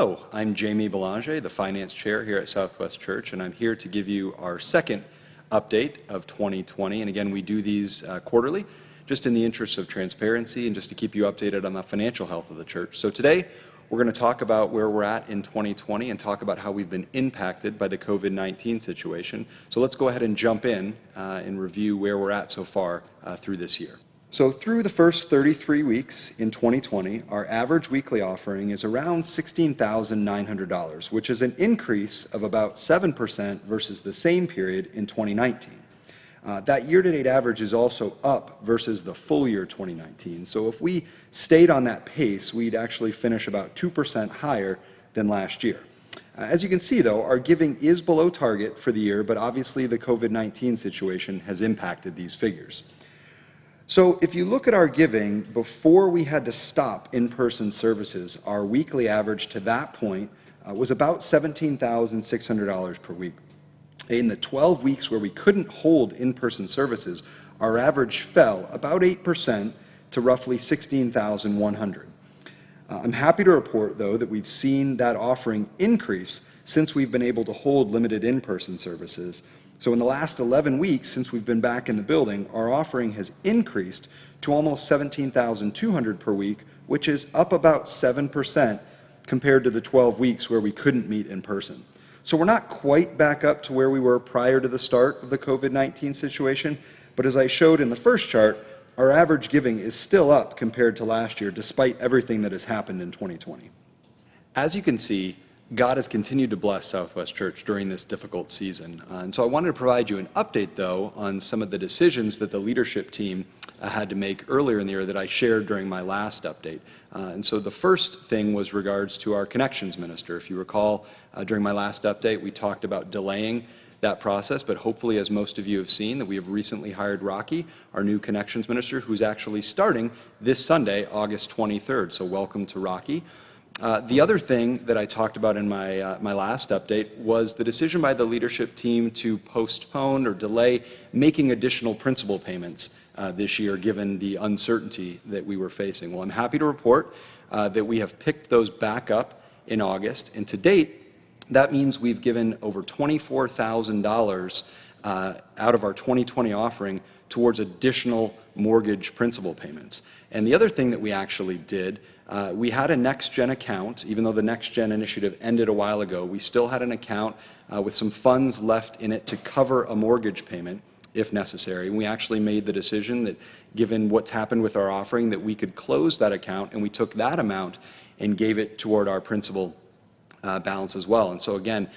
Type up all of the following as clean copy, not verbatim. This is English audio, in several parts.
Hello, I'm Jamie Belanger, the Finance Chair here at Southwest Church, and I'm here to give you our second update of 2020. And again, we do these quarterly, just in the interest of transparency and just to keep you updated on the financial health of the church. So today, we're going to talk about where we're at in 2020 and talk about how we've been impacted by the COVID-19 situation. So let's go ahead and jump in and review where we're at so far through this year. So through the first 33 weeks in 2020, our average weekly offering is around $16,900, which is an increase of about 7% versus the same period in 2019. That year-to-date average is also up versus the full year 2019. So if we stayed on that pace, we'd actually finish about 2% higher than last year. As you can see, though, our giving is below target for the year, but obviously the COVID-19 situation has impacted these figures. So if you look at our giving before we had to stop in-person services, our weekly average to that point was about $17,600 per week. In the 12 weeks where we couldn't hold in-person services, our average fell about 8% to roughly $16,100. I'm happy to report, though, that we've seen that offering increase since we've been able to hold limited in-person services. So in the last 11 weeks since we've been back in the building, our offering has increased to almost $17,200 per week, which is up about 7% compared to the 12 weeks where we couldn't meet in person. So we're not quite back up to where we were prior to the start of the COVID-19 situation, but as I showed in the first chart, our average giving is still up compared to last year, despite everything that has happened in 2020. As you can see, God has continued to bless Southwest Church during this difficult season. And so I wanted to provide you an update, though, on some of the decisions that the leadership team had to make earlier in the year that I shared during my last update. And so the first thing was regards to our connections minister. If you recall, during my last update, we talked about delaying that process, but hopefully, as most of you have seen, that we have recently hired Rocky, our new connections minister, who's actually starting this Sunday, August 23rd. So welcome to Rocky. The other thing that I talked about in my last update was the decision by the leadership team to postpone or delay making additional principal payments this year, given the uncertainty that we were facing. Well, I'm happy to report that we have picked those back up in August, and to date, that means we've given over $24,000 out of our 2020 offering towards additional mortgage principal payments. And the other thing that we actually did, we had a NextGen account. Even though the NextGen initiative ended a while ago, we still had an account with some funds left in it to cover a mortgage payment if necessary. And we actually made the decision that, given what's happened with our offering, that we could close that account, and we took that amount and gave it toward our principal balance as well. And so again,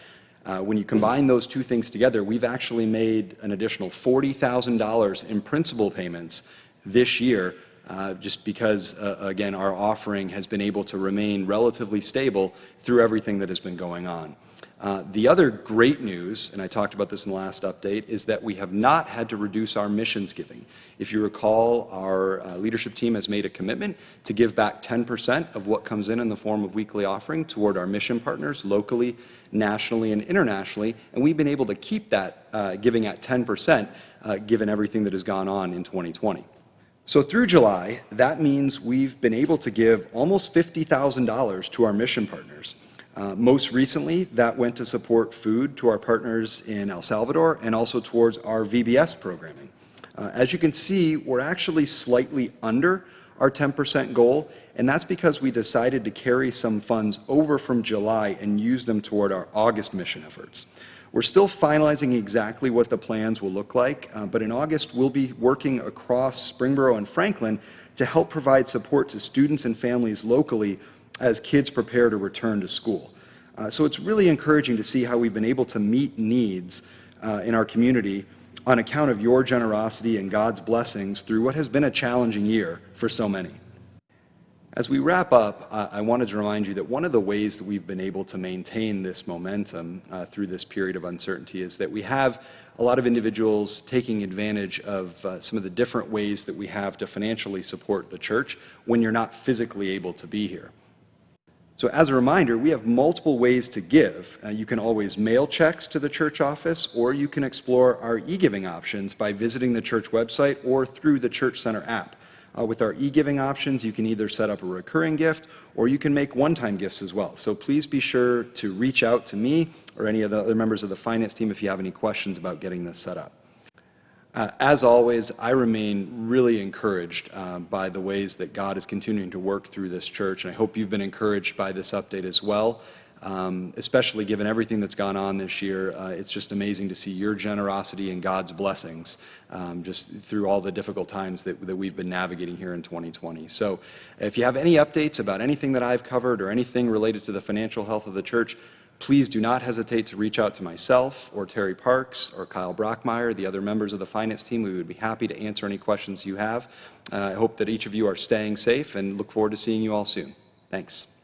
when you combine those two things together, we've actually made an additional $40,000 in principal payments this year, just because, again, our offering has been able to remain relatively stable through everything that has been going on. The other great news, and I talked about this in the last update, is that we have not had to reduce our missions giving. If you recall, our leadership team has made a commitment to give back 10% of what comes in the form of weekly offering toward our mission partners locally, nationally, and internationally, and we've been able to keep that giving at 10% given everything that has gone on in 2020. So through July, that means we've been able to give almost $50,000 to our mission partners. Most recently, that went to support food to our partners in El Salvador and also towards our VBS programming. As you can see, we're actually slightly under our 10% goal, and that's because we decided to carry some funds over from July and use them toward our August mission efforts. We're still finalizing exactly what the plans will look like, but in August, we'll be working across Springboro and Franklin to help provide support to students and families locally as kids prepare to return to school. So it's really encouraging to see how we've been able to meet needs in our community on account of your generosity and God's blessings through what has been a challenging year for so many. As we wrap up, I wanted to remind you that one of the ways that we've been able to maintain this momentum through this period of uncertainty is that we have a lot of individuals taking advantage of some of the different ways that we have to financially support the church when you're not physically able to be here. So as a reminder, we have multiple ways to give. You can always mail checks to the church office, or you can explore our e-giving options by visiting the church website or through the Church Center app. With our e-giving options, you can either set up a recurring gift or you can make one-time gifts as well. So please be sure to reach out to me or any of the other members of the finance team if you have any questions about getting this set up. As always, I remain really encouraged by the ways that God is continuing to work through this church, and I hope you've been encouraged by this update as well, especially given everything that's gone on this year. It's just amazing to see your generosity and God's blessings just through all the difficult times that we've been navigating here in 2020. So if you have any updates about anything that I've covered or anything related to the financial health of the church, please do not hesitate to reach out to myself or Terry Parks or Kyle Brockmeyer, the other members of the finance team. We would be happy to answer any questions you have. I hope that each of you are staying safe and look forward to seeing you all soon. Thanks.